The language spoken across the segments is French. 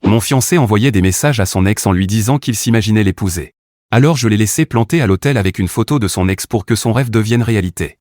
Mon fiancé envoyait des messages à son ex en lui disant qu'il s'imaginait l'épouser. Alors je l'ai laissé planter à l'hôtel avec une photo de son ex pour que son rêve devienne réalité.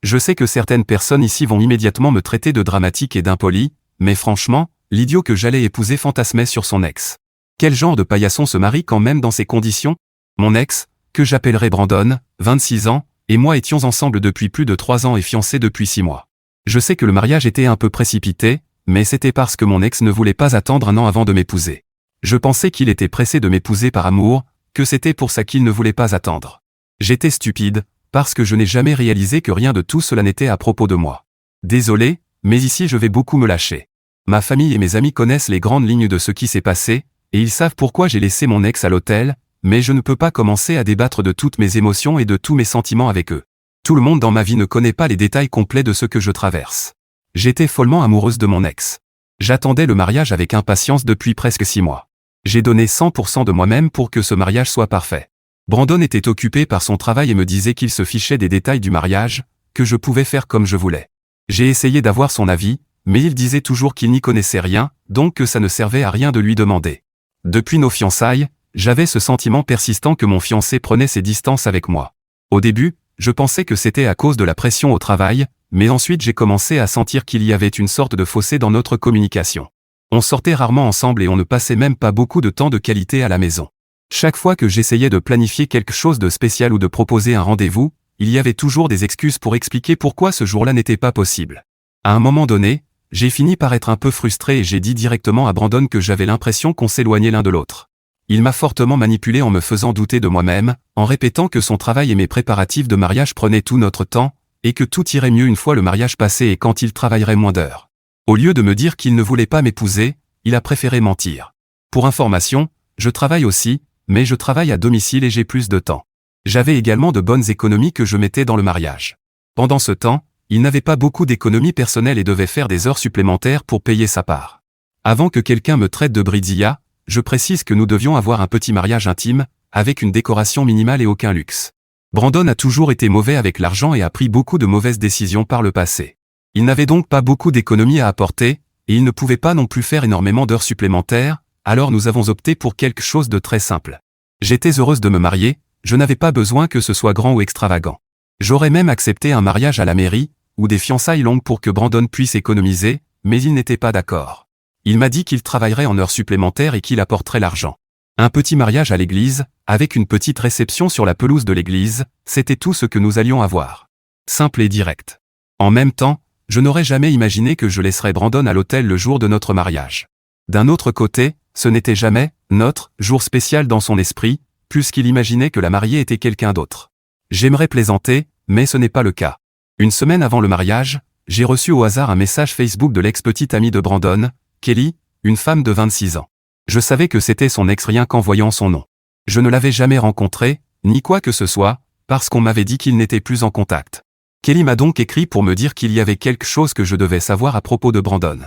Je sais que certaines personnes ici vont immédiatement me traiter de dramatique et d'impoli, mais franchement, l'idiot que j'allais épouser fantasmait sur son ex. Quel genre de paillasson se marie quand même dans ces conditions? Mon ex, que j'appellerai Brandon, 26 ans, et moi étions ensemble depuis plus de 3 ans et fiancés depuis 6 mois. Je sais que le mariage était un peu précipité, mais c'était parce que mon ex ne voulait pas attendre 1 an avant de m'épouser. Je pensais qu'il était pressé de m'épouser par amour, que c'était pour ça qu'il ne voulait pas attendre. J'étais stupide, parce que je n'ai jamais réalisé que rien de tout cela n'était à propos de moi. Désolé, mais ici je vais beaucoup me lâcher. Ma famille et mes amis connaissent les grandes lignes de ce qui s'est passé, et ils savent pourquoi j'ai laissé mon ex à l'hôtel, mais je ne peux pas commencer à débattre de toutes mes émotions et de tous mes sentiments avec eux. Tout le monde dans ma vie ne connaît pas les détails complets de ce que je traverse. J'étais follement amoureuse de mon ex. J'attendais le mariage avec impatience depuis presque 6 mois. J'ai donné 100% de moi-même pour que ce mariage soit parfait. Brandon était occupé par son travail et me disait qu'il se fichait des détails du mariage, que je pouvais faire comme je voulais. J'ai essayé d'avoir son avis, mais il disait toujours qu'il n'y connaissait rien, donc que ça ne servait à rien de lui demander. Depuis nos fiançailles, j'avais ce sentiment persistant que mon fiancé prenait ses distances avec moi. Au début, je pensais que c'était à cause de la pression au travail, mais ensuite j'ai commencé à sentir qu'il y avait une sorte de fossé dans notre communication. On sortait rarement ensemble et on ne passait même pas beaucoup de temps de qualité à la maison. Chaque fois que j'essayais de planifier quelque chose de spécial ou de proposer un rendez-vous, il y avait toujours des excuses pour expliquer pourquoi ce jour-là n'était pas possible. À un moment donné, j'ai fini par être un peu frustré et j'ai dit directement à Brandon que j'avais l'impression qu'on s'éloignait l'un de l'autre. Il m'a fortement manipulé en me faisant douter de moi-même, en répétant que son travail et mes préparatifs de mariage prenaient tout notre temps, et que tout irait mieux une fois le mariage passé et quand il travaillerait moins d'heures. Au lieu de me dire qu'il ne voulait pas m'épouser, il a préféré mentir. Pour information, je travaille aussi, mais je travaille à domicile et j'ai plus de temps. J'avais également de bonnes économies que je mettais dans le mariage. Pendant ce temps, il n'avait pas beaucoup d'économies personnelles et devait faire des heures supplémentaires pour payer sa part. Avant que quelqu'un me traite de bridilla, je précise que nous devions avoir un petit mariage intime, avec une décoration minimale et aucun luxe. Brandon a toujours été mauvais avec l'argent et a pris beaucoup de mauvaises décisions par le passé. Il n'avait donc pas beaucoup d'économies à apporter, et il ne pouvait pas non plus faire énormément d'heures supplémentaires, alors nous avons opté pour quelque chose de très simple. J'étais heureuse de me marier, je n'avais pas besoin que ce soit grand ou extravagant. J'aurais même accepté un mariage à la mairie, ou des fiançailles longues pour que Brandon puisse économiser, mais il n'était pas d'accord. Il m'a dit qu'il travaillerait en heures supplémentaires et qu'il apporterait l'argent. Un petit mariage à l'église, avec une petite réception sur la pelouse de l'église, c'était tout ce que nous allions avoir. Simple et direct. En même temps, je n'aurais jamais imaginé que je laisserais Brandon à l'hôtel le jour de notre mariage. D'un autre côté, ce n'était jamais notre jour spécial dans son esprit, puisqu'il imaginait que la mariée était quelqu'un d'autre. J'aimerais plaisanter, mais ce n'est pas le cas. Une semaine avant le mariage, j'ai reçu au hasard un message Facebook de l'ex-petite amie de Brandon, Kelly, une femme de 26 ans. Je savais que c'était son ex rien qu'en voyant son nom. Je ne l'avais jamais rencontré, ni quoi que ce soit, parce qu'on m'avait dit qu'il n'était plus en contact. Kelly m'a donc écrit pour me dire qu'il y avait quelque chose que je devais savoir à propos de Brandon.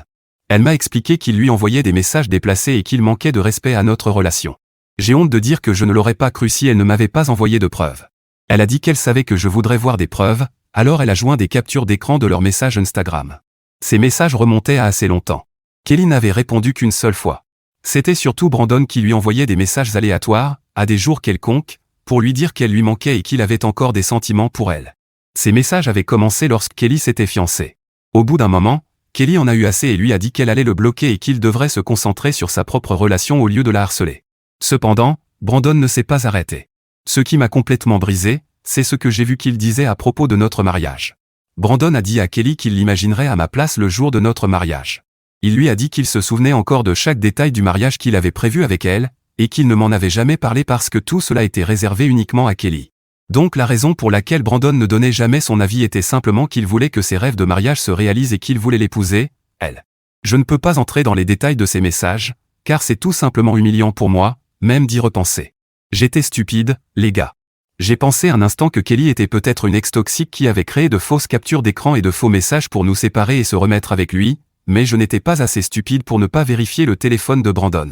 Elle m'a expliqué qu'il lui envoyait des messages déplacés et qu'il manquait de respect à notre relation. J'ai honte de dire que je ne l'aurais pas cru si elle ne m'avait pas envoyé de preuves. Elle a dit qu'elle savait que je voudrais voir des preuves, alors elle a joint des captures d'écran de leurs messages Instagram. Ces messages remontaient à assez longtemps. Kelly n'avait répondu qu'une seule fois. C'était surtout Brandon qui lui envoyait des messages aléatoires, à des jours quelconques, pour lui dire qu'elle lui manquait et qu'il avait encore des sentiments pour elle. Ces messages avaient commencé lorsque Kelly s'était fiancée. Au bout d'un moment, Kelly en a eu assez et lui a dit qu'elle allait le bloquer et qu'il devrait se concentrer sur sa propre relation au lieu de la harceler. Cependant, Brandon ne s'est pas arrêté. Ce qui m'a complètement brisé, c'est ce que j'ai vu qu'il disait à propos de notre mariage. Brandon a dit à Kelly qu'il l'imaginerait à ma place le jour de notre mariage. Il lui a dit qu'il se souvenait encore de chaque détail du mariage qu'il avait prévu avec elle, et qu'il ne m'en avait jamais parlé parce que tout cela était réservé uniquement à Kelly. Donc la raison pour laquelle Brandon ne donnait jamais son avis était simplement qu'il voulait que ses rêves de mariage se réalisent et qu'il voulait l'épouser, elle. Je ne peux pas entrer dans les détails de ces messages, car c'est tout simplement humiliant pour moi, même d'y repenser. J'étais stupide, les gars. J'ai pensé un instant que Kelly était peut-être une ex toxique qui avait créé de fausses captures d'écran et de faux messages pour nous séparer et se remettre avec lui, mais je n'étais pas assez stupide pour ne pas vérifier le téléphone de Brandon.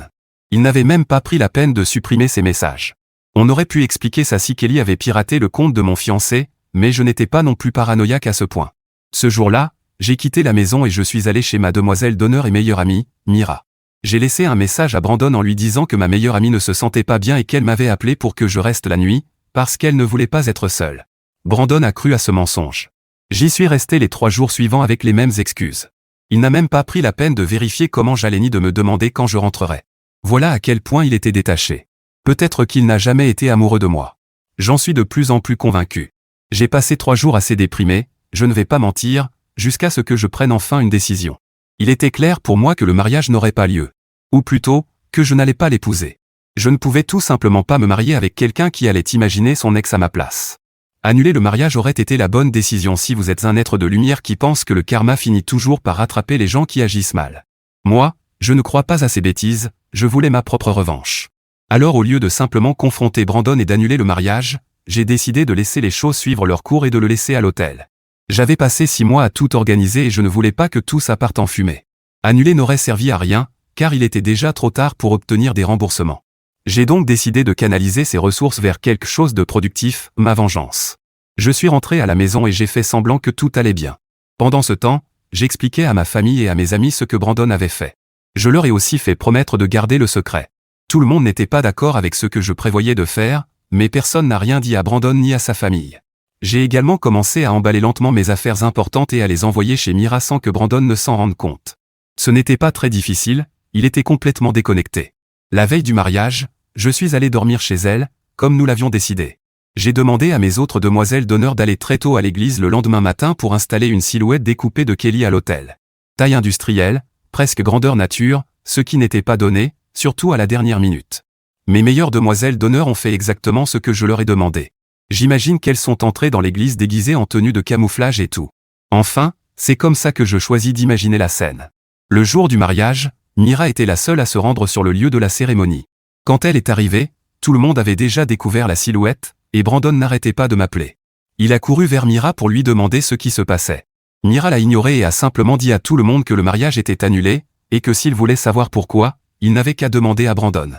Il n'avait même pas pris la peine de supprimer ses messages. On aurait pu expliquer ça si Kelly avait piraté le compte de mon fiancé, mais je n'étais pas non plus paranoïaque à ce point. Ce jour-là, j'ai quitté la maison et je suis allé chez ma demoiselle d'honneur et meilleure amie, Mira. J'ai laissé un message à Brandon en lui disant que ma meilleure amie ne se sentait pas bien et qu'elle m'avait appelé pour que je reste la nuit, parce qu'elle ne voulait pas être seule. Brandon a cru à ce mensonge. J'y suis resté les 3 jours suivants avec les mêmes excuses. Il n'a même pas pris la peine de vérifier comment j'allais ni de me demander quand je rentrerais. Voilà à quel point il était détaché. Peut-être qu'il n'a jamais été amoureux de moi. J'en suis de plus en plus convaincu. J'ai passé 3 jours assez déprimé, je ne vais pas mentir, jusqu'à ce que je prenne enfin une décision. Il était clair pour moi que le mariage n'aurait pas lieu. Ou plutôt, que je n'allais pas l'épouser. Je ne pouvais tout simplement pas me marier avec quelqu'un qui allait imaginer son ex à ma place. Annuler le mariage aurait été la bonne décision si vous êtes un être de lumière qui pense que le karma finit toujours par rattraper les gens qui agissent mal. Moi, je ne crois pas à ces bêtises, je voulais ma propre revanche. Alors au lieu de simplement confronter Brandon et d'annuler le mariage, j'ai décidé de laisser les choses suivre leur cours et de le laisser à l'hôtel. J'avais passé 6 mois à tout organiser et je ne voulais pas que tout ça parte en fumée. Annuler n'aurait servi à rien, car il était déjà trop tard pour obtenir des remboursements. J'ai donc décidé de canaliser ces ressources vers quelque chose de productif, ma vengeance. Je suis rentré à la maison et j'ai fait semblant que tout allait bien. Pendant ce temps, j'expliquais à ma famille et à mes amis ce que Brandon avait fait. Je leur ai aussi fait promettre de garder le secret. Tout le monde n'était pas d'accord avec ce que je prévoyais de faire, mais personne n'a rien dit à Brandon ni à sa famille. J'ai également commencé à emballer lentement mes affaires importantes et à les envoyer chez Mira sans que Brandon ne s'en rende compte. Ce n'était pas très difficile, il était complètement déconnecté. La veille du mariage, je suis allé dormir chez elle, comme nous l'avions décidé. J'ai demandé à mes autres demoiselles d'honneur d'aller très tôt à l'église le lendemain matin pour installer une silhouette découpée de Kelly à l'hôtel. Taille industrielle, presque grandeur nature, ce qui n'était pas donné, surtout à la dernière minute. Mes meilleures demoiselles d'honneur ont fait exactement ce que je leur ai demandé. J'imagine qu'elles sont entrées dans l'église déguisées en tenue de camouflage et tout. Enfin, c'est comme ça que je choisis d'imaginer la scène. Le jour du mariage, Mira était la seule à se rendre sur le lieu de la cérémonie. Quand elle est arrivée, tout le monde avait déjà découvert la silhouette, et Brandon n'arrêtait pas de m'appeler. Il a couru vers Mira pour lui demander ce qui se passait. Mira l'a ignoré et a simplement dit à tout le monde que le mariage était annulé, et que s'il voulait savoir pourquoi, il n'avait qu'à demander à Brandon.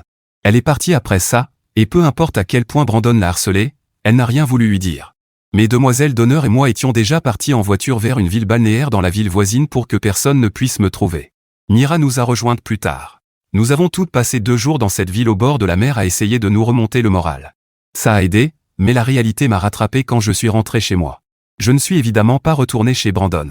Elle est partie après ça, et peu importe à quel point Brandon l'a harcelée, elle n'a rien voulu lui dire. Mes demoiselles d'honneur et moi étions déjà partis en voiture vers une ville balnéaire dans la ville voisine pour que personne ne puisse me trouver. Mira nous a rejointes plus tard. Nous avons toutes passé 2 jours dans cette ville au bord de la mer à essayer de nous remonter le moral. Ça a aidé, mais la réalité m'a rattrapé quand je suis rentré chez moi. Je ne suis évidemment pas retourné chez Brandon.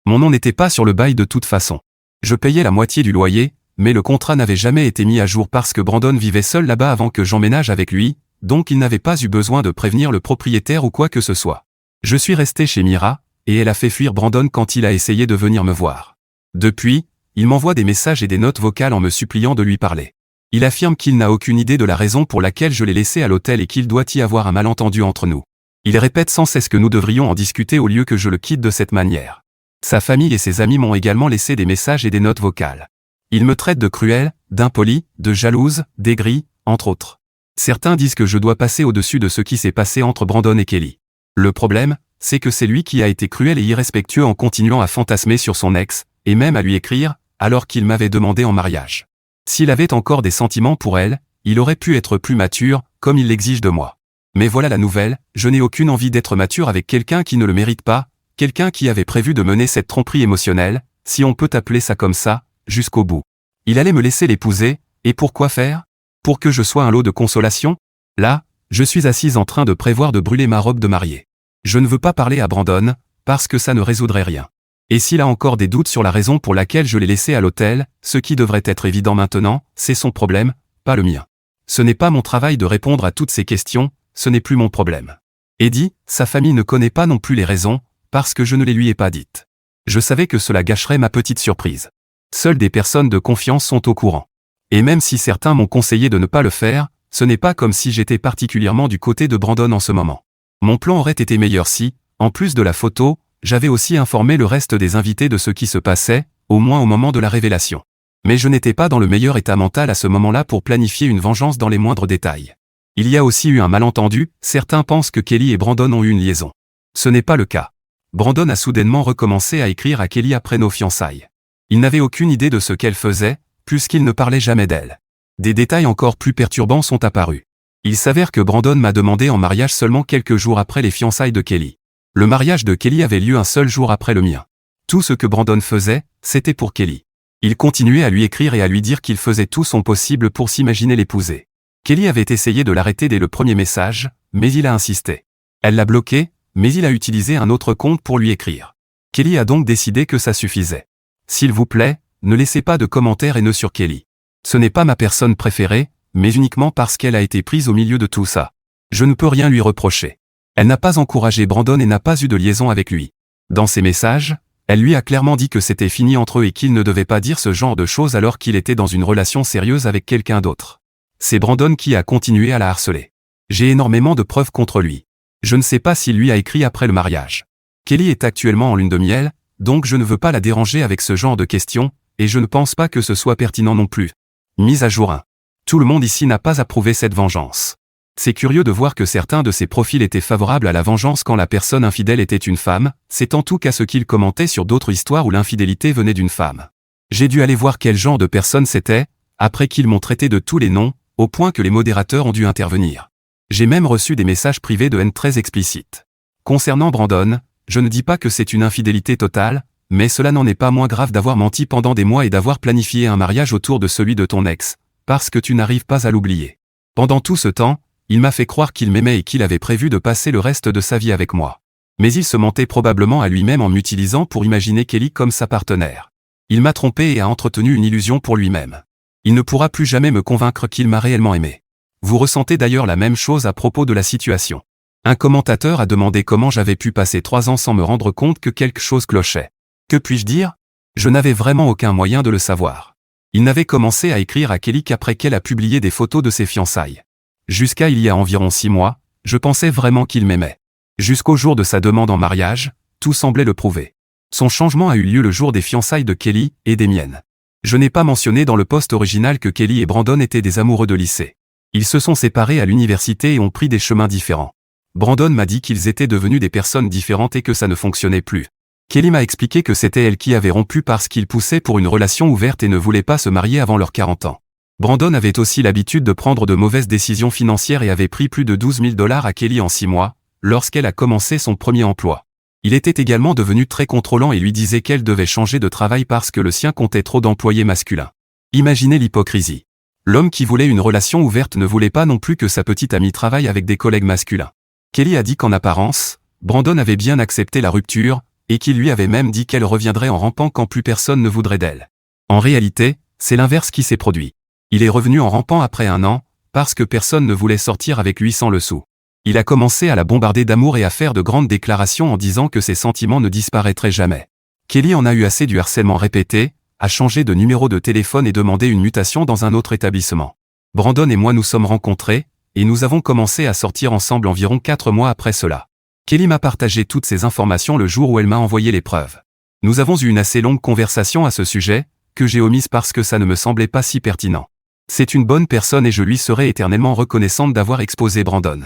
Mon nom n'était pas sur le bail de toute façon. Je payais la moitié du loyer, mais le contrat n'avait jamais été mis à jour parce que Brandon vivait seul là-bas avant que j'emménage avec lui, donc il n'avait pas eu besoin de prévenir le propriétaire ou quoi que ce soit. Je suis resté chez Mira, et elle a fait fuir Brandon quand il a essayé de venir me voir. Depuis, il m'envoie des messages et des notes vocales en me suppliant de lui parler. Il affirme qu'il n'a aucune idée de la raison pour laquelle je l'ai laissé à l'hôtel et qu'il doit y avoir un malentendu entre nous. Il répète sans cesse que nous devrions en discuter au lieu que je le quitte de cette manière. Sa famille et ses amis m'ont également laissé des messages et des notes vocales. Il me traite de cruel, d'impoli, de jalouse, d'aigri, entre autres. Certains disent que je dois passer au-dessus de ce qui s'est passé entre Brandon et Kelly. Le problème, c'est que c'est lui qui a été cruel et irrespectueux en continuant à fantasmer sur son ex, et même à lui écrire, alors qu'il m'avait demandé en mariage. S'il avait encore des sentiments pour elle, il aurait pu être plus mature, comme il l'exige de moi. Mais voilà la nouvelle, je n'ai aucune envie d'être mature avec quelqu'un qui ne le mérite pas, quelqu'un qui avait prévu de mener cette tromperie émotionnelle, si on peut appeler ça comme ça, jusqu'au bout. Il allait me laisser l'épouser, et pour quoi faire? Pour que je sois un lot de consolation? Là, je suis assise en train de prévoir de brûler ma robe de mariée. Je ne veux pas parler à Brandon, parce que ça ne résoudrait rien. Et s'il a encore des doutes sur la raison pour laquelle je l'ai laissé à l'hôtel, ce qui devrait être évident maintenant, c'est son problème, pas le mien. Ce n'est pas mon travail de répondre à toutes ces questions, ce n'est plus mon problème. Eddie, sa famille ne connaît pas non plus les raisons, parce que je ne les lui ai pas dites. Je savais que cela gâcherait ma petite surprise. Seules des personnes de confiance sont au courant. Et même si certains m'ont conseillé de ne pas le faire, ce n'est pas comme si j'étais particulièrement du côté de Brandon en ce moment. Mon plan aurait été meilleur si, en plus de la photo, j'avais aussi informé le reste des invités de ce qui se passait, au moins au moment de la révélation. Mais je n'étais pas dans le meilleur état mental à ce moment-là pour planifier une vengeance dans les moindres détails. Il y a aussi eu un malentendu, certains pensent que Kelly et Brandon ont eu une liaison. Ce n'est pas le cas. Brandon a soudainement recommencé à écrire à Kelly après nos fiançailles. Il n'avait aucune idée de ce qu'elle faisait, puisqu'il ne parlait jamais d'elle. Des détails encore plus perturbants sont apparus. Il s'avère que Brandon m'a demandé en mariage seulement quelques jours après les fiançailles de Kelly. Le mariage de Kelly avait lieu un seul jour après le mien. Tout ce que Brandon faisait, c'était pour Kelly. Il continuait à lui écrire et à lui dire qu'il faisait tout son possible pour s'imaginer l'épouser. Kelly avait essayé de l'arrêter dès le premier message, mais il a insisté. Elle l'a bloqué, mais il a utilisé un autre compte pour lui écrire. Kelly a donc décidé que ça suffisait. S'il vous plaît, ne laissez pas de commentaires haineux sur Kelly. Ce n'est pas ma personne préférée, mais uniquement parce qu'elle a été prise au milieu de tout ça. Je ne peux rien lui reprocher. Elle n'a pas encouragé Brandon et n'a pas eu de liaison avec lui. Dans ses messages, elle lui a clairement dit que c'était fini entre eux et qu'il ne devait pas dire ce genre de choses alors qu'il était dans une relation sérieuse avec quelqu'un d'autre. C'est Brandon qui a continué à la harceler. J'ai énormément de preuves contre lui. Je ne sais pas s'il lui a écrit après le mariage. Kelly est actuellement en lune de miel, donc je ne veux pas la déranger avec ce genre de questions, et je ne pense pas que ce soit pertinent non plus. Mise à jour 1. Tout le monde ici n'a pas approuvé cette vengeance. C'est curieux de voir que certains de ces profils étaient favorables à la vengeance quand la personne infidèle était une femme, c'est en tout cas ce qu'ils commentaient sur d'autres histoires où l'infidélité venait d'une femme. J'ai dû aller voir quel genre de personne c'était, après qu'ils m'ont traité de tous les noms, au point que les modérateurs ont dû intervenir. J'ai même reçu des messages privés de haine très explicites. Concernant Brandon, je ne dis pas que c'est une infidélité totale, mais cela n'en est pas moins grave d'avoir menti pendant des mois et d'avoir planifié un mariage autour de celui de ton ex, parce que tu n'arrives pas à l'oublier. Pendant tout ce temps, il m'a fait croire qu'il m'aimait et qu'il avait prévu de passer le reste de sa vie avec moi. Mais il se mentait probablement à lui-même en m'utilisant pour imaginer Kelly comme sa partenaire. Il m'a trompé et a entretenu une illusion pour lui-même. Il ne pourra plus jamais me convaincre qu'il m'a réellement aimé. Vous ressentez d'ailleurs la même chose à propos de la situation. Un commentateur a demandé comment j'avais pu passer 3 ans sans me rendre compte que quelque chose clochait. Que puis-je dire? Je n'avais vraiment aucun moyen de le savoir. Il n'avait commencé à écrire à Kelly qu'après qu'elle a publié des photos de ses fiançailles. Jusqu'à il y a environ 6 mois, je pensais vraiment qu'il m'aimait. Jusqu'au jour de sa demande en mariage, tout semblait le prouver. Son changement a eu lieu le jour des fiançailles de Kelly et des miennes. Je n'ai pas mentionné dans le post original que Kelly et Brandon étaient des amoureux de lycée. Ils se sont séparés à l'université et ont pris des chemins différents. Brandon m'a dit qu'ils étaient devenus des personnes différentes et que ça ne fonctionnait plus. Kelly m'a expliqué que c'était elle qui avait rompu parce qu'il poussait pour une relation ouverte et ne voulait pas se marier avant leurs 40 ans. Brandon avait aussi l'habitude de prendre de mauvaises décisions financières et avait pris plus de 12 000 $ à Kelly en 6 mois, lorsqu'elle a commencé son premier emploi. Il était également devenu très contrôlant et lui disait qu'elle devait changer de travail parce que le sien comptait trop d'employés masculins. Imaginez l'hypocrisie. L'homme qui voulait une relation ouverte ne voulait pas non plus que sa petite amie travaille avec des collègues masculins. Kelly a dit qu'en apparence, Brandon avait bien accepté la rupture, et qu'il lui avait même dit qu'elle reviendrait en rampant quand plus personne ne voudrait d'elle. En réalité, c'est l'inverse qui s'est produit. Il est revenu en rampant après 1 an, parce que personne ne voulait sortir avec lui sans le sou. Il a commencé à la bombarder d'amour et à faire de grandes déclarations en disant que ses sentiments ne disparaîtraient jamais. Kelly en a eu assez du harcèlement répété, a changé de numéro de téléphone et demandé une mutation dans un autre établissement. Brandon et moi nous sommes rencontrés, et nous avons commencé à sortir ensemble environ 4 mois après cela. Kelly m'a partagé toutes ces informations le jour où elle m'a envoyé les preuves. Nous avons eu une assez longue conversation à ce sujet, que j'ai omise parce que ça ne me semblait pas si pertinent. C'est une bonne personne et je lui serai éternellement reconnaissante d'avoir exposé Brandon.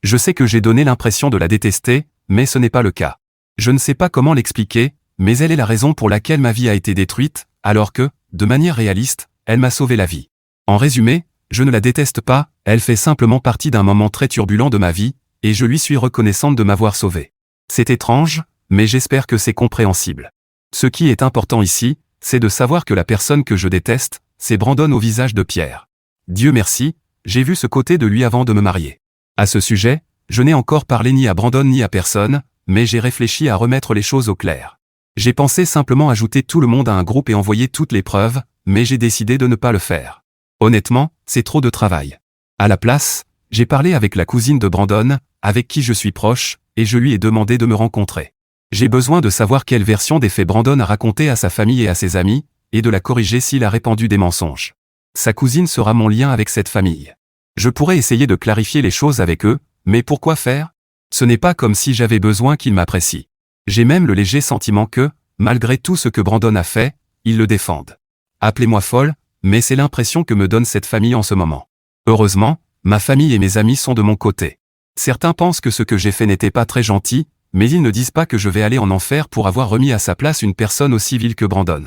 Je sais que j'ai donné l'impression de la détester, mais ce n'est pas le cas. Je ne sais pas comment l'expliquer, mais elle est la raison pour laquelle ma vie a été détruite, alors que, de manière réaliste, elle m'a sauvé la vie. En résumé, je ne la déteste pas, elle fait simplement partie d'un moment très turbulent de ma vie, et je lui suis reconnaissante de m'avoir sauvé. C'est étrange, mais j'espère que c'est compréhensible. Ce qui est important ici, c'est de savoir que la personne que je déteste, c'est Brandon au visage de pierre. Dieu merci, j'ai vu ce côté de lui avant de me marier. À ce sujet, je n'ai encore parlé ni à Brandon ni à personne, mais j'ai réfléchi à remettre les choses au clair. J'ai pensé simplement ajouter tout le monde à un groupe et envoyer toutes les preuves, mais j'ai décidé de ne pas le faire. Honnêtement, c'est trop de travail. À la place, j'ai parlé avec la cousine de Brandon, avec qui je suis proche, et je lui ai demandé de me rencontrer. J'ai besoin de savoir quelle version des faits Brandon a raconté à sa famille et à ses amis, et de la corriger s'il a répandu des mensonges. Sa cousine sera mon lien avec cette famille. Je pourrais essayer de clarifier les choses avec eux, mais pourquoi faire? Ce n'est pas comme si j'avais besoin qu'ils m'apprécient. J'ai même le léger sentiment que, malgré tout ce que Brandon a fait, ils le défendent. Appelez-moi folle, mais c'est l'impression que me donne cette famille en ce moment. Heureusement, ma famille et mes amis sont de mon côté. Certains pensent que ce que j'ai fait n'était pas très gentil, mais ils ne disent pas que je vais aller en enfer pour avoir remis à sa place une personne aussi vile que Brandon.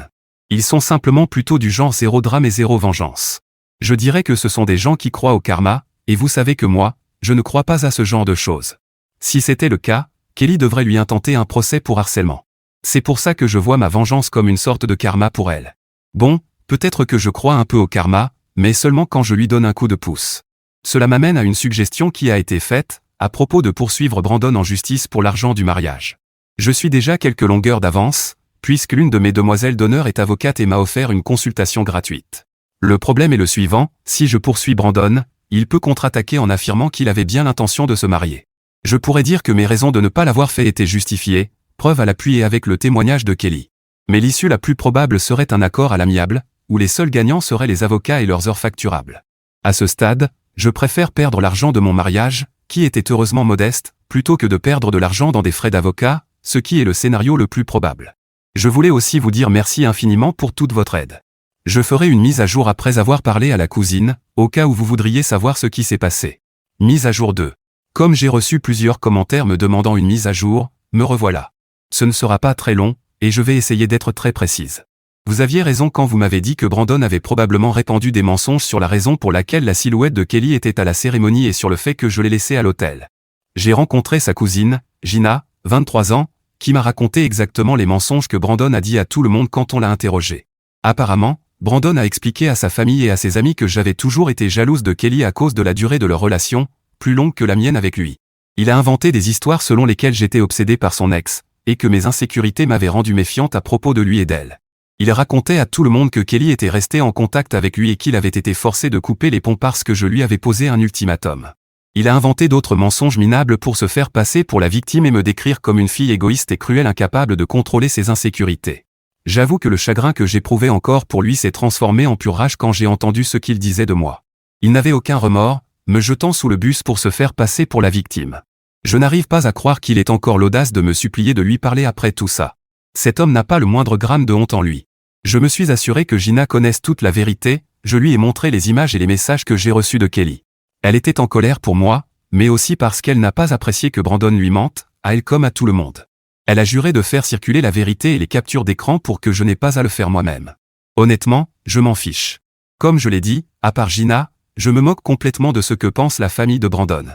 Ils sont simplement plutôt du genre 0 drame et 0 vengeance. Je dirais que ce sont des gens qui croient au karma, et vous savez que moi, je ne crois pas à ce genre de choses. Si c'était le cas, Kelly devrait lui intenter un procès pour harcèlement. C'est pour ça que je vois ma vengeance comme une sorte de karma pour elle. Bon, peut-être que je crois un peu au karma, mais seulement quand je lui donne un coup de pouce. Cela m'amène à une suggestion qui a été faite, à propos de poursuivre Brandon en justice pour l'argent du mariage. Je suis déjà quelques longueurs d'avance, puisque l'une de mes demoiselles d'honneur est avocate et m'a offert une consultation gratuite. Le problème est le suivant, si je poursuis Brandon, il peut contre-attaquer en affirmant qu'il avait bien l'intention de se marier. Je pourrais dire que mes raisons de ne pas l'avoir fait étaient justifiées, preuve à l'appui et avec le témoignage de Kelly. Mais l'issue la plus probable serait un accord à l'amiable, où les seuls gagnants seraient les avocats et leurs heures facturables. À ce stade, je préfère perdre l'argent de mon mariage, qui était heureusement modeste, plutôt que de perdre de l'argent dans des frais d'avocat, ce qui est le scénario le plus probable. Je voulais aussi vous dire merci infiniment pour toute votre aide. Je ferai une mise à jour après avoir parlé à la cousine, au cas où vous voudriez savoir ce qui s'est passé. Mise à jour 2. Comme j'ai reçu plusieurs commentaires me demandant une mise à jour, me revoilà. Ce ne sera pas très long, et je vais essayer d'être très précise. Vous aviez raison quand vous m'avez dit que Brandon avait probablement répandu des mensonges sur la raison pour laquelle la silhouette de Kelly était à la cérémonie et sur le fait que je l'ai laissée à l'hôtel. J'ai rencontré sa cousine, Gina, 23 ans, qui m'a raconté exactement les mensonges que Brandon a dit à tout le monde quand on l'a interrogé. Apparemment, Brandon a expliqué à sa famille et à ses amis que j'avais toujours été jalouse de Kelly à cause de la durée de leur relation, plus longue que la mienne avec lui. Il a inventé des histoires selon lesquelles j'étais obsédé par son ex, et que mes insécurités m'avaient rendu méfiante à propos de lui et d'elle. Il racontait à tout le monde que Kelly était restée en contact avec lui et qu'il avait été forcé de couper les ponts parce que je lui avais posé un ultimatum. Il a inventé d'autres mensonges minables pour se faire passer pour la victime et me décrire comme une fille égoïste et cruelle incapable de contrôler ses insécurités. J'avoue que le chagrin que j'éprouvais encore pour lui s'est transformé en pure rage quand j'ai entendu ce qu'il disait de moi. Il n'avait aucun remords, me jetant sous le bus pour se faire passer pour la victime. Je n'arrive pas à croire qu'il ait encore l'audace de me supplier de lui parler après tout ça. Cet homme n'a pas le moindre gramme de honte en lui. Je me suis assuré que Gina connaisse toute la vérité, je lui ai montré les images et les messages que j'ai reçus de Kelly. Elle était en colère pour moi, mais aussi parce qu'elle n'a pas apprécié que Brandon lui mente, à elle comme à tout le monde. Elle a juré de faire circuler la vérité et les captures d'écran pour que je n'ai pas à le faire moi-même. Honnêtement, je m'en fiche. Comme je l'ai dit, à part Gina, je me moque complètement de ce que pense la famille de Brandon.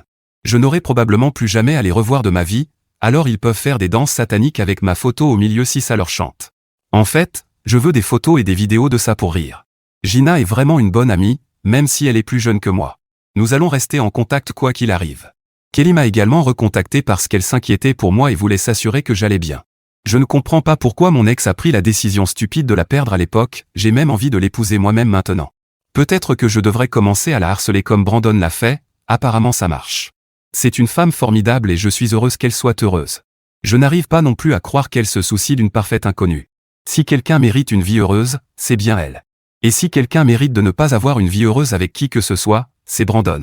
Je n'aurai probablement plus jamais à les revoir de ma vie, alors ils peuvent faire des danses sataniques avec ma photo au milieu si ça leur chante. En fait, je veux des photos et des vidéos de ça pour rire. Gina est vraiment une bonne amie, même si elle est plus jeune que moi. Nous allons rester en contact quoi qu'il arrive. Kelly m'a également recontacté parce qu'elle s'inquiétait pour moi et voulait s'assurer que j'allais bien. Je ne comprends pas pourquoi mon ex a pris la décision stupide de la perdre à l'époque, j'ai même envie de l'épouser moi-même maintenant. Peut-être que je devrais commencer à la harceler comme Brandon l'a fait, apparemment ça marche. C'est une femme formidable et je suis heureuse qu'elle soit heureuse. Je n'arrive pas non plus à croire qu'elle se soucie d'une parfaite inconnue. Si quelqu'un mérite une vie heureuse, c'est bien elle. Et si quelqu'un mérite de ne pas avoir une vie heureuse avec qui que ce soit, c'est Brandon.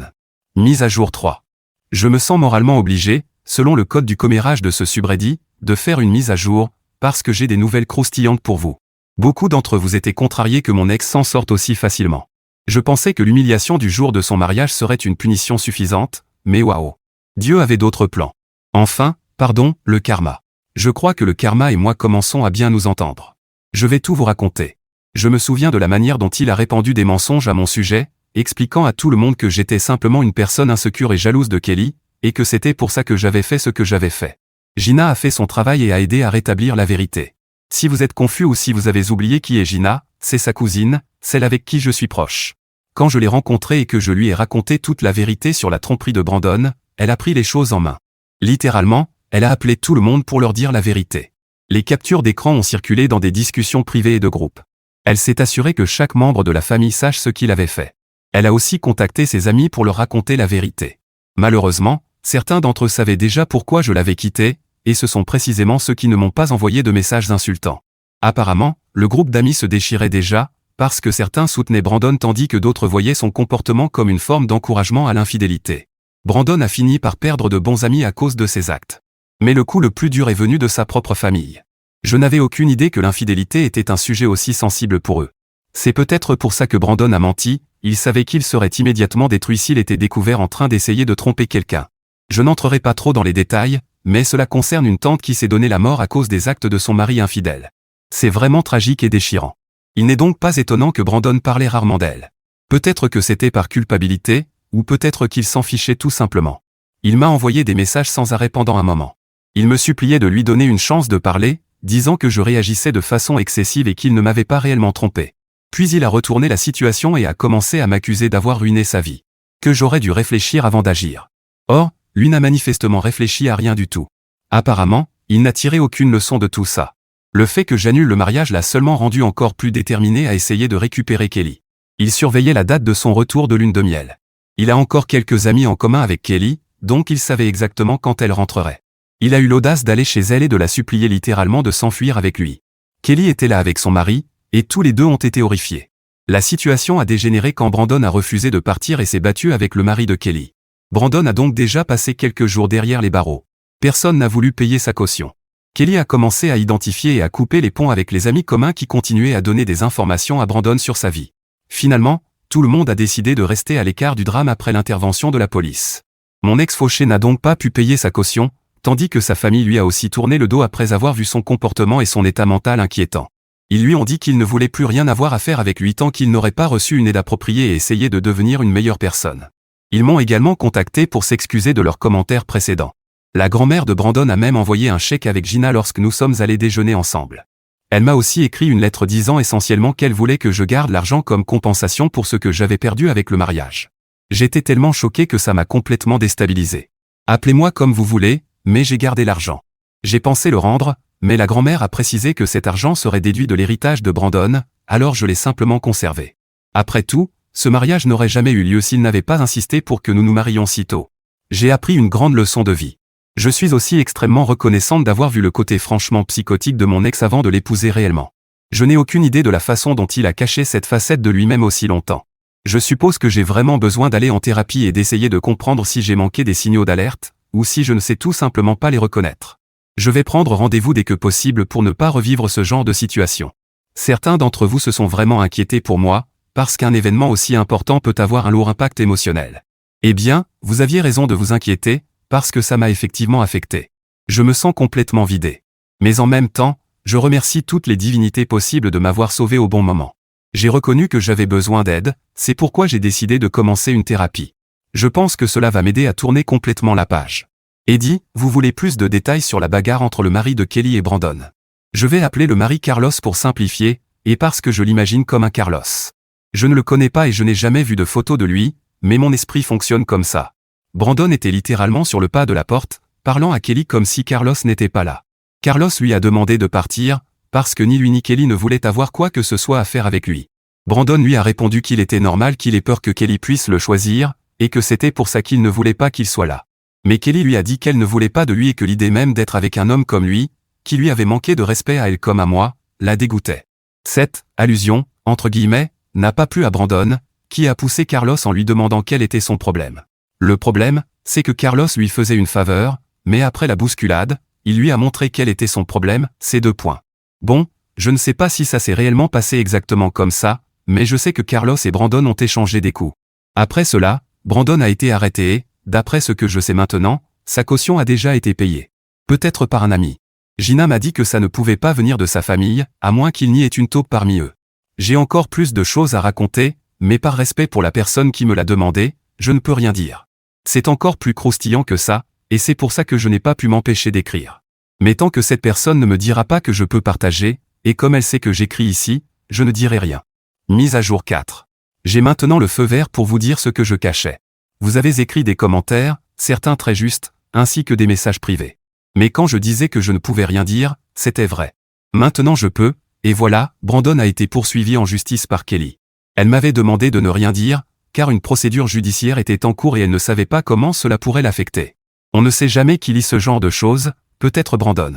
Mise à jour 3. Je me sens moralement obligé, selon le code du commérage de ce subreddit, de faire une mise à jour, parce que j'ai des nouvelles croustillantes pour vous. Beaucoup d'entre vous étaient contrariés que mon ex s'en sorte aussi facilement. Je pensais que l'humiliation du jour de son mariage serait une punition suffisante, mais waouh. Dieu avait d'autres plans. Enfin, pardon, le karma. Je crois que le karma et moi commençons à bien nous entendre. Je vais tout vous raconter. Je me souviens de la manière dont il a répandu des mensonges à mon sujet, expliquant à tout le monde que j'étais simplement une personne insécure et jalouse de Kelly, et que c'était pour ça que j'avais fait ce que j'avais fait. Gina a fait son travail et a aidé à rétablir la vérité. Si vous êtes confus ou si vous avez oublié qui est Gina, c'est sa cousine, celle avec qui je suis proche. Quand je l'ai rencontrée et que je lui ai raconté toute la vérité sur la tromperie de Brandon, elle a pris les choses en main. Littéralement, elle a appelé tout le monde pour leur dire la vérité. Les captures d'écran ont circulé dans des discussions privées et de groupe. Elle s'est assurée que chaque membre de la famille sache ce qu'il avait fait. Elle a aussi contacté ses amis pour leur raconter la vérité. Malheureusement, certains d'entre eux savaient déjà pourquoi je l'avais quitté, et ce sont précisément ceux qui ne m'ont pas envoyé de messages insultants. Apparemment, le groupe d'amis se déchirait déjà, parce que certains soutenaient Brandon tandis que d'autres voyaient son comportement comme une forme d'encouragement à l'infidélité. Brandon a fini par perdre de bons amis à cause de ses actes. Mais le coup le plus dur est venu de sa propre famille. Je n'avais aucune idée que l'infidélité était un sujet aussi sensible pour eux. C'est peut-être pour ça que Brandon a menti, il savait qu'il serait immédiatement détruit s'il était découvert en train d'essayer de tromper quelqu'un. Je n'entrerai pas trop dans les détails, mais cela concerne une tante qui s'est donné la mort à cause des actes de son mari infidèle. C'est vraiment tragique et déchirant. Il n'est donc pas étonnant que Brandon parlait rarement d'elle. Peut-être que c'était par culpabilité, ou peut-être qu'il s'en fichait tout simplement. Il m'a envoyé des messages sans arrêt pendant un moment. Il me suppliait de lui donner une chance de parler, disant que je réagissais de façon excessive et qu'il ne m'avait pas réellement trompé. Puis il a retourné la situation et a commencé à m'accuser d'avoir ruiné sa vie. Que j'aurais dû réfléchir avant d'agir. Or, lui n'a manifestement réfléchi à rien du tout. Apparemment, il n'a tiré aucune leçon de tout ça. Le fait que j'annule le mariage l'a seulement rendu encore plus déterminé à essayer de récupérer Kelly. Il surveillait la date de son retour de lune de miel. Il a encore quelques amis en commun avec Kelly, donc il savait exactement quand elle rentrerait. Il a eu l'audace d'aller chez elle et de la supplier littéralement de s'enfuir avec lui. Kelly était là avec son mari, et tous les deux ont été horrifiés. La situation a dégénéré quand Brandon a refusé de partir et s'est battu avec le mari de Kelly. Brandon a donc déjà passé quelques jours derrière les barreaux. Personne n'a voulu payer sa caution. Kelly a commencé à identifier et à couper les ponts avec les amis communs qui continuaient à donner des informations à Brandon sur sa vie. Finalement, tout le monde a décidé de rester à l'écart du drame après l'intervention de la police. Mon ex-fauché n'a donc pas pu payer sa caution, tandis que sa famille lui a aussi tourné le dos après avoir vu son comportement et son état mental inquiétant. Ils lui ont dit qu'ils ne voulaient plus rien avoir à faire avec lui tant qu'il n'aurait pas reçu une aide appropriée et essayé de devenir une meilleure personne. Ils m'ont également contacté pour s'excuser de leurs commentaires précédents. La grand-mère de Brandon a même envoyé un chèque avec Gina lorsque nous sommes allés déjeuner ensemble. Elle m'a aussi écrit une lettre disant essentiellement qu'elle voulait que je garde l'argent comme compensation pour ce que j'avais perdu avec le mariage. J'étais tellement choqué que ça m'a complètement déstabilisé. Appelez-moi comme vous voulez, mais j'ai gardé l'argent. J'ai pensé le rendre, mais la grand-mère a précisé que cet argent serait déduit de l'héritage de Brandon, alors je l'ai simplement conservé. Après tout, ce mariage n'aurait jamais eu lieu s'il n'avait pas insisté pour que nous nous marions si tôt. J'ai appris une grande leçon de vie. Je suis aussi extrêmement reconnaissante d'avoir vu le côté franchement psychotique de mon ex avant de l'épouser réellement. Je n'ai aucune idée de la façon dont il a caché cette facette de lui-même aussi longtemps. Je suppose que j'ai vraiment besoin d'aller en thérapie et d'essayer de comprendre si j'ai manqué des signaux d'alerte, ou si je ne sais tout simplement pas les reconnaître. Je vais prendre rendez-vous dès que possible pour ne pas revivre ce genre de situation. Certains d'entre vous se sont vraiment inquiétés pour moi, parce qu'un événement aussi important peut avoir un lourd impact émotionnel. Eh bien, vous aviez raison de vous inquiéter, parce que ça m'a effectivement affecté. Je me sens complètement vidé. Mais en même temps, je remercie toutes les divinités possibles de m'avoir sauvé au bon moment. J'ai reconnu que j'avais besoin d'aide, c'est pourquoi j'ai décidé de commencer une thérapie. Je pense que cela va m'aider à tourner complètement la page. Eddie, vous voulez plus de détails sur la bagarre entre le mari de Kelly et Brandon. Je vais appeler le mari Carlos pour simplifier, et parce que je l'imagine comme un Carlos. Je ne le connais pas et je n'ai jamais vu de photo de lui, mais mon esprit fonctionne comme ça. Brandon était littéralement sur le pas de la porte, parlant à Kelly comme si Carlos n'était pas là. Carlos lui a demandé de partir, parce que ni lui ni Kelly ne voulaient avoir quoi que ce soit à faire avec lui. Brandon lui a répondu qu'il était normal qu'il ait peur que Kelly puisse le choisir, et que c'était pour ça qu'il ne voulait pas qu'il soit là. Mais Kelly lui a dit qu'elle ne voulait pas de lui et que l'idée même d'être avec un homme comme lui, qui lui avait manqué de respect à elle comme à moi, la dégoûtait. Cette « allusion », entre guillemets, n'a pas plu à Brandon, qui a poussé Carlos en lui demandant quel était son problème. Le problème, c'est que Carlos lui faisait une faveur, mais après la bousculade, il lui a montré quel était son problème, ces 2 points. Bon, je ne sais pas si ça s'est réellement passé exactement comme ça, mais je sais que Carlos et Brandon ont échangé des coups. Après cela, Brandon a été arrêté et, d'après ce que je sais maintenant, sa caution a déjà été payée. Peut-être par un ami. Gina m'a dit que ça ne pouvait pas venir de sa famille, à moins qu'il n'y ait une taupe parmi eux. J'ai encore plus de choses à raconter, mais par respect pour la personne qui me l'a demandé, je ne peux rien dire. C'est encore plus croustillant que ça, et c'est pour ça que je n'ai pas pu m'empêcher d'écrire. Mais tant que cette personne ne me dira pas que je peux partager, et comme elle sait que j'écris ici, je ne dirai rien. Mise à jour 4. J'ai maintenant le feu vert pour vous dire ce que je cachais. Vous avez écrit des commentaires, certains très justes, ainsi que des messages privés. Mais quand je disais que je ne pouvais rien dire, c'était vrai. Maintenant je peux, et voilà, Brandon a été poursuivi en justice par Kelly. Elle m'avait demandé de ne rien dire, car une procédure judiciaire était en cours et elle ne savait pas comment cela pourrait l'affecter. On ne sait jamais qui lit ce genre de choses, peut-être Brandon.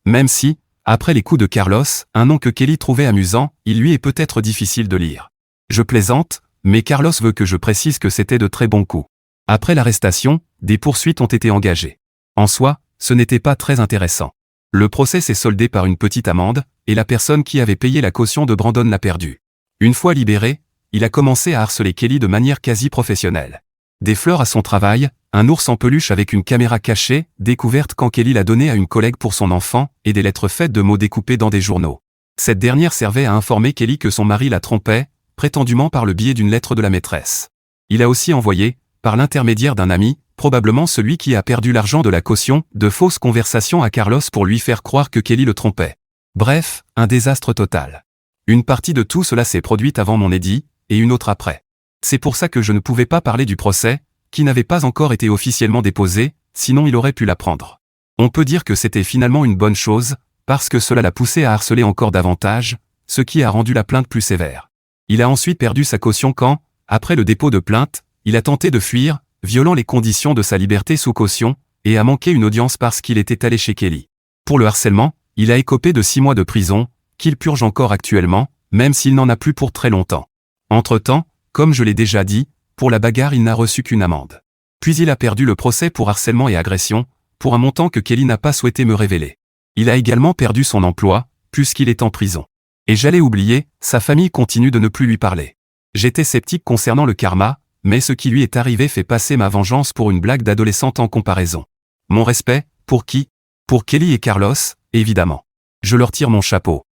Même si, après les coups de Carlos, un nom que Kelly trouvait amusant, il lui est peut-être difficile de lire. Je plaisante, mais Carlos veut que je précise que c'était de très bons coups. Après l'arrestation, des poursuites ont été engagées. En soi, ce n'était pas très intéressant. Le procès s'est soldé par une petite amende, et la personne qui avait payé la caution de Brandon l'a perdue. Une fois libéré, il a commencé à harceler Kelly de manière quasi professionnelle. Des fleurs à son travail, un ours en peluche avec une caméra cachée, découverte quand Kelly l'a donné à une collègue pour son enfant, et des lettres faites de mots découpés dans des journaux. Cette dernière servait à informer Kelly que son mari la trompait, prétendument par le biais d'une lettre de la maîtresse. Il a aussi envoyé, par l'intermédiaire d'un ami, probablement celui qui a perdu l'argent de la caution, de fausses conversations à Carlos pour lui faire croire que Kelly le trompait. Bref, un désastre total. Une partie de tout cela s'est produite avant mon édit, et une autre après. C'est pour ça que je ne pouvais pas parler du procès, qui n'avait pas encore été officiellement déposé, sinon il aurait pu l'apprendre. On peut dire que c'était finalement une bonne chose, parce que cela l'a poussé à harceler encore davantage, ce qui a rendu la plainte plus sévère. Il a ensuite perdu sa caution quand, après le dépôt de plainte, il a tenté de fuir, violant les conditions de sa liberté sous caution, et a manqué une audience parce qu'il était allé chez Kelly. Pour le harcèlement, il a écopé de 6 mois de prison, qu'il purge encore actuellement, même s'il n'en a plus pour très longtemps. Entre-temps, comme je l'ai déjà dit, pour la bagarre il n'a reçu qu'une amende. Puis il a perdu le procès pour harcèlement et agression, pour un montant que Kelly n'a pas souhaité me révéler. Il a également perdu son emploi, puisqu'il est en prison. Et j'allais oublier, sa famille continue de ne plus lui parler. J'étais sceptique concernant le karma, mais ce qui lui est arrivé fait passer ma vengeance pour une blague d'adolescente en comparaison. Mon respect, pour qui? Pour Kelly et Carlos, évidemment. Je leur tire mon chapeau.